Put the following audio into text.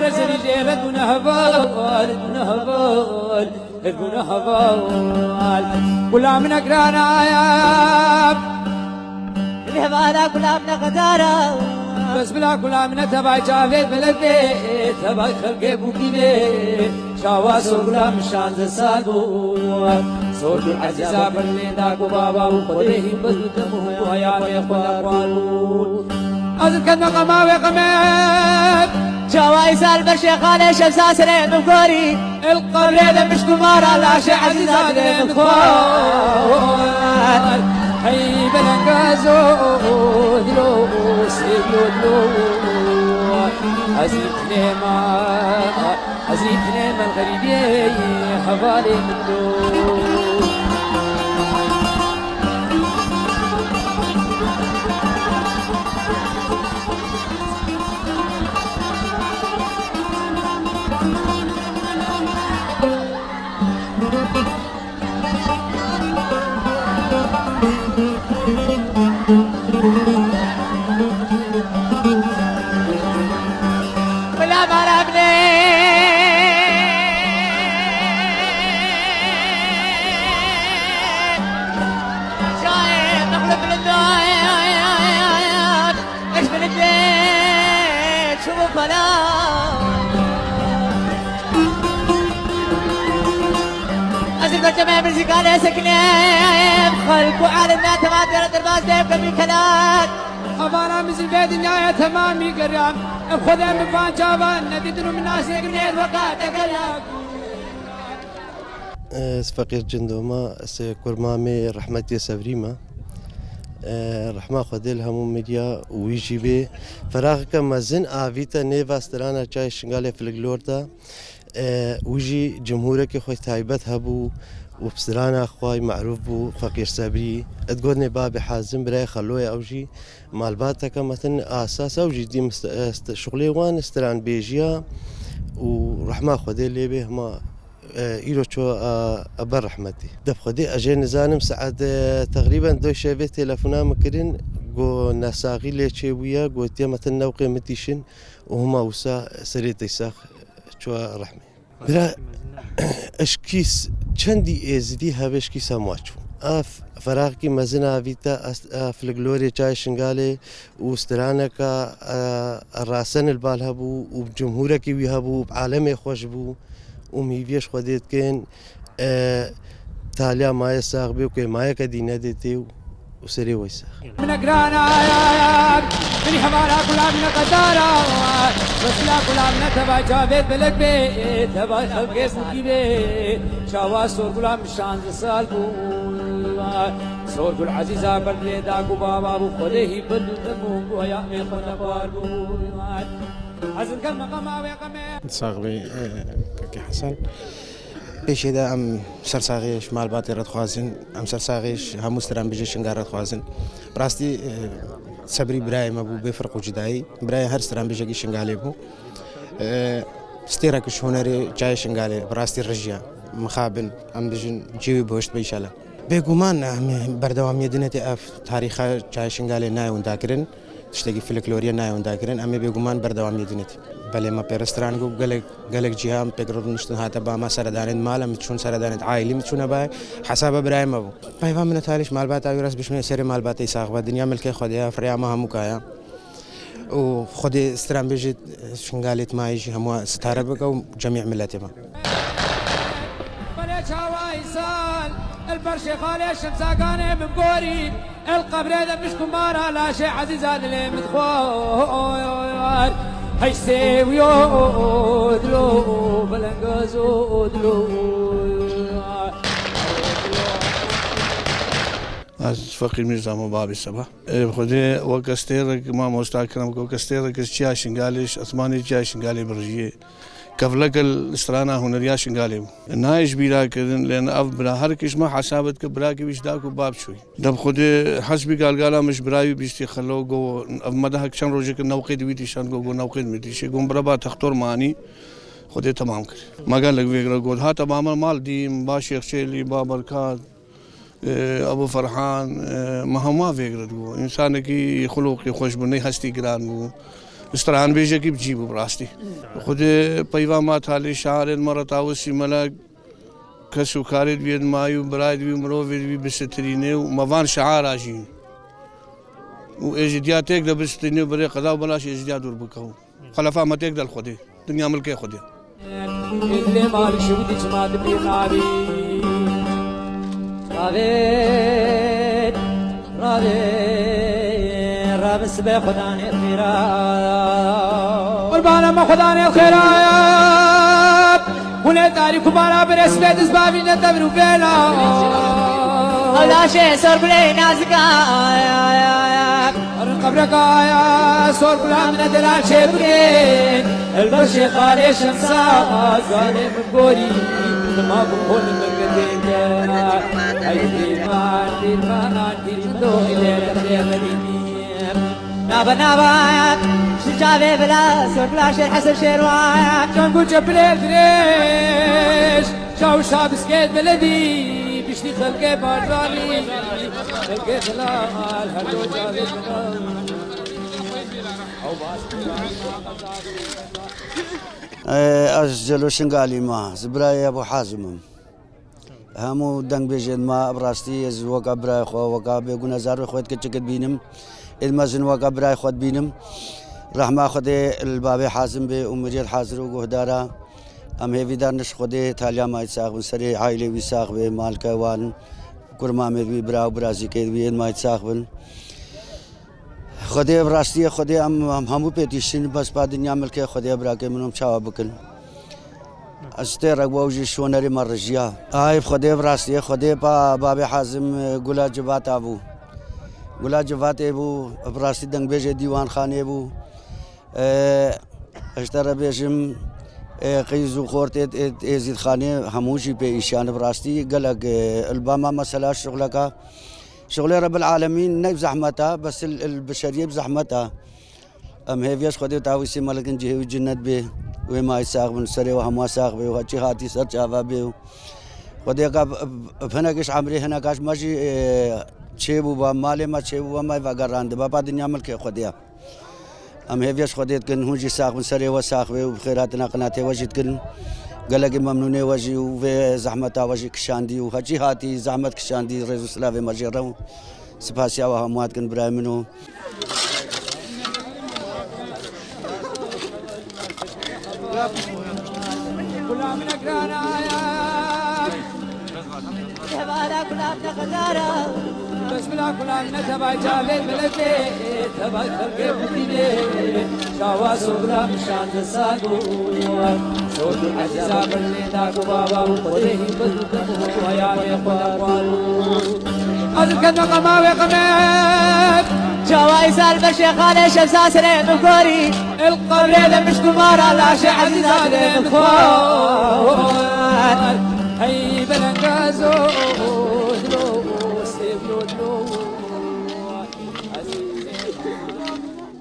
زريجي ردنا هبال ردنا هبال كلها من أقرانا يا الهبالة كلها من قدارة بس بلا كلها من تبع جافيد بلدي تبع خلقي بوكيني شاواس وكلها من شانز سالبو صوت العزيزة برلي داكو بابا وخديه بدو دمه ويا خدا قوانون أزل كدنا قماوي قميب شوايس البشيخانة شمسا سرين مقوري القبر هذا مش كمارا لا شي عزيزة لين خوان هاي بلنقازو دلو سيبلو دلو عزيز نيما الغريبي حوالي منو ولا مرابني شايف نقلب للدايات ايش من البيت شوف بلا أزل بجمع مرزقاني سكنين خلق وعالمنا تمادر درباز ديب قبل كلام أفانا مثل بيت النهاية تمامي قرام بخذها من فان جابان نديدنو من ناس يقنين وقات أقلق فقير جندوما كرمامي رحمتي سفريما رحمة خديل همو ميديا ويجي بي فراغ كما زن آفيتا نيفا سترانا چاي شنغالي فلقلوردا ويجي جمهورك خوي تايبت هبو وبسرانا اخواي معروف بو فقير صبري تقولني بابي حازم براي خلوي اوجي مالباتك مثلا اساس اوجي دي شغلي وان استران بيجيا ورحمة خدي اللي به ما إيرو شو أبر رحمتي دب خدي أجي نزانم ساعد تقريبا دو شبه تلفونا مكرين جو نساقي اللي شوية جو تيا مثلا نوقي متيشن وهما وسا سريت يساق شو رحمي برا اشكيس چندی ازدی هاوش کی ساماچو اف فراغ کی مزنا ویتا فلگلوري چای شنگاله واسترانه کا راسن البال هبو وجمهوره کی وی هبو عالم خوش بو وميفيش خديت كان تاليا ماي ساغ بيو كي ماي كدينا ديتي وسري ويساغ من أقرانا يا من حمارا كلها من قدارة بس لا كلها من تبع جافيد بلدي تبع خلقي بوكيني شاواس كلها من شانز سالبو صور كل عزيزة برلي داكو بابا وخديه بدو دمه ويا خدا قوانون حزن كم قماوي قمي صاغبي كي حسن بيش إذا أم سرساغيش مال باتي رد خوازن أم سرساغيش هم مسترام بيجي شنقار رد خوازن براستي صبري براي ما بو بفرق وجداي براي هر سرام بيجي شنقالي بو ستيرك شهونري جاي شنقالي براستي رجيا مخابن أم بيجن جيوي بوشت بيشالا بيقومان بردوام يدنتي أف تاريخا جاي شنقالي ناي ونداكرن تشتكي فلكلوريا ناي ونداكرن أمي بيقومان بردوام يدنتي بله ما پیرستران کو گلک جهام پیگرد نشتن هات با ما سردان مال متشون سردان عائلی متشون باي حساب ابراهيم ابو باي من تاريخ مال بات وراس بشمه سر مال بات يساق الدنيا ملك خديها فريا ما هم كايا وخدي استرام بيجي شنغاليت ما يجي هم ستاره بقى جميع ملاتهم البرشي خالي الشمساقاني بمقوري القبر هذا مش كمارا لا شيء عزيز هذا اللي مدخوار هاي سيويو دلو بلنقازو دلو از فقیر میرزا بابی صبح خودی وکستیرک ما مستاکرم کو کستیرک چیا شنگالش اسمانی چیا شنگالی برجیه كفلك الاسترانا هنريا شنقالي نايش بيلا كذن لان اف بلا هركش ما حسابتك براكي بيش داكو باب شوي دب خدي حسبي قال مش براي بيشتي خلو جو مدهك شان روجك نوقيد ويتي شان جو نوقيد ميتي شي قوم بربا تختار ماني خدي تمام كر ما قال لك فيقرا قول ها تمام مال دي باشيخ شيلي بابركات ابو فرحان ما هو ما فيقرا انسان كي خلقي خوش بني هستي قران استران بيجي بجيبه براستي خود پیغامات حال شعر مرة عوسي ملاك كسو كارد بيد مايو برايد بي مروفيد بي بستريني وموان شعار آجين وإجديا تقدر بستريني بري قضاء بلاش إجديا دور بكهو خلفا ما تقدر خودي دنيا ملكي خودي اللي مالك شو بدي جماد بيناري رابين رابين راب سبي خداني الخيرات قربانا ما خداني الخيرات ولا تاريخ بارا برسبة اسبابي نتبرو بينا ولا شيء صار بلي نازكا قبرك يا صور بلا من دلال شبرين البرشي خالي شمسا زاني من قولي ما بقول مقدين اي ديمان دو الى الخير نابا نابا شجابي بلا صور بلا شيء حسن شيروان كان قلت بلاد ريش شاو شاب سكيت بلدي بشتي خلقي بارزاني خلقي خلال هلو جابي أسجلو شنقالي ما زبراي أبو حازم همو دنگ بيجين ما براستي از وقا براي خو وقا بيقو نزار خوات كتشكت بينم المزن وقا براي خوات بينم رحمة خدي البابي حازم بي أمريد حاضر وقهدارا ام هيفي دانش خدي تاليا ما يتساق سري عائلة ويساق بي مالكا وان كرما مي براو برازي كيد بي ما يتساق بن خدي براستي خدي همو بيتيشين بس بعد نعمل كي خدي براكي منهم شاوا بكل استر وجه شونري مرجيا هاي خدي براستي خدي بابي حازم قولا جبات ابو قولا جبات ابو براستي دنگ بيجي ديوان خانه ابو اشترى بيجم قيزو خورت ازيد خانه هموشي بيشان براستي قالك الباما مسألة شغلك شغل رب العالمين نيب زحمتها بس البشريه بزحمتها ام هيفيش خدي تاويسي ملكن جهوي جنت به وما يساق من سري وهم ساق به وهاتي هاتي سر شافا به خدي کا فناكش عمري هنا كاش ماشي تشيبو با مالي ما تشيبو ما يفقراند بابا دنيا ملك خديها ام هيفيش خدي كن هوجي ساق من سري وساق به وخيراتنا قناتي وجد كن قالك ممنونة وجي وفي زحمتها وجي كشاندي وهاتي هاتي زحمت كشاندي رزق سلافي مجرم سباسيا وهمات كن برايمنو كلها من أقرانا يا كلها من غزارة بسم الله كلها من تبع جابت ملكي تبع خلقي بديني شاوا صغرى مشان تساقو صوت العزيزة باللي داكو بابا وخذيه بدو ويا يقوالو أذكر نقما وقمت جوائز البشي خالي شمسا سرين مكوري القبر إذا مش دمارة لا شي عزيزة للخوان هي بلنقازو